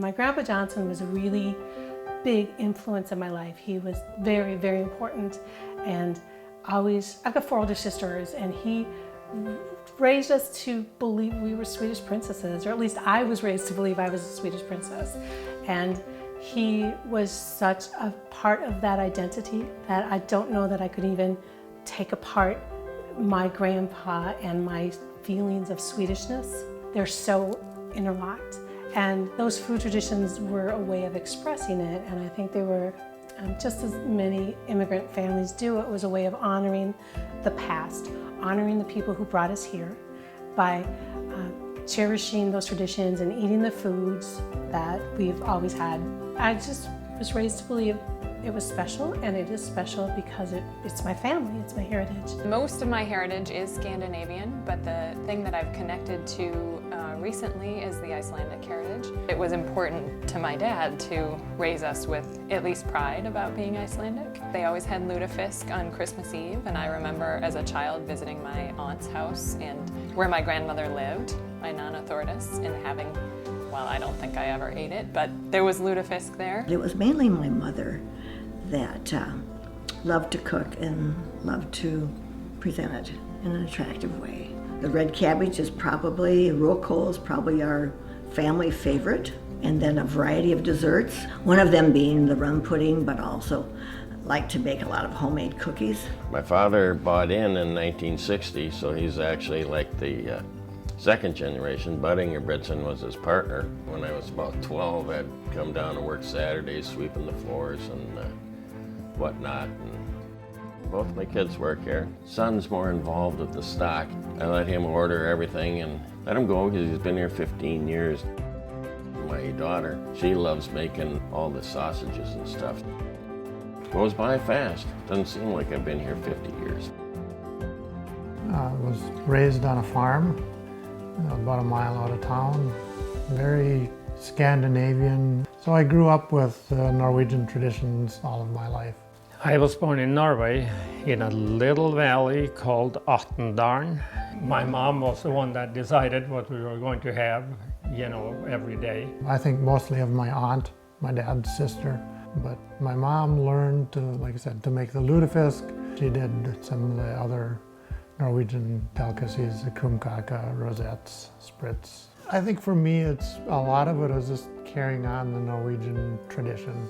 My Grandpa Johnson was a really big influence in my life. He was very, very important, and I've got 4 older sisters, and he raised us to believe we were Swedish princesses, or at least I was raised to believe I was a Swedish princess. And he was such a part of that identity that I don't know that I could even take apart my grandpa and my feelings of Swedishness. They're so interlocked. And those food traditions were a way of expressing it, and I think they were, just as many immigrant families do, it was a way of honoring the past, honoring the people who brought us here by cherishing those traditions and eating the foods that we've always had. I just was raised to believe it was special, and it is special because it's my family, it's my heritage. Most of my heritage is Scandinavian, but the thing that I've connected to recently is the Icelandic heritage. It was important to my dad to raise us with at least pride about being Icelandic. They always had lutefisk on Christmas Eve, and I remember as a child visiting my aunt's house and where my grandmother lived, my Nana Thordis, and having, well, I don't think I ever ate it, but there was lutefisk there. It was mainly my mother that loved to cook and loved to present it in an attractive way. The red cabbage is probably, rocol is probably our family favorite, and then a variety of desserts, one of them being the rum pudding, but also like to bake a lot of homemade cookies. My father bought in 1960, so he's actually like the second generation. Bud Ingebrigtsen was his partner. When I was about 12, I'd come down and work Saturdays sweeping the floors and whatnot. And both my kids work here. Son's more involved with the stock. I let him order everything and let him go because he's been here 15 years. My daughter, she loves making all the sausages and stuff. Goes by fast. Doesn't seem like I've been here 50 years. I was raised on a farm about a mile out of town. Very Scandinavian. So I grew up with Norwegian traditions all of my life. I was born in Norway in a little valley called Attendalen. My mom was the one that decided what we were going to have, every day. I think mostly of my aunt, my dad's sister. But my mom learned to, like I said, to make the lutefisk. She did some of the other Norwegian delicacies, the krumkake, rosettes, spritz. I think for me, a lot of it is just carrying on the Norwegian tradition.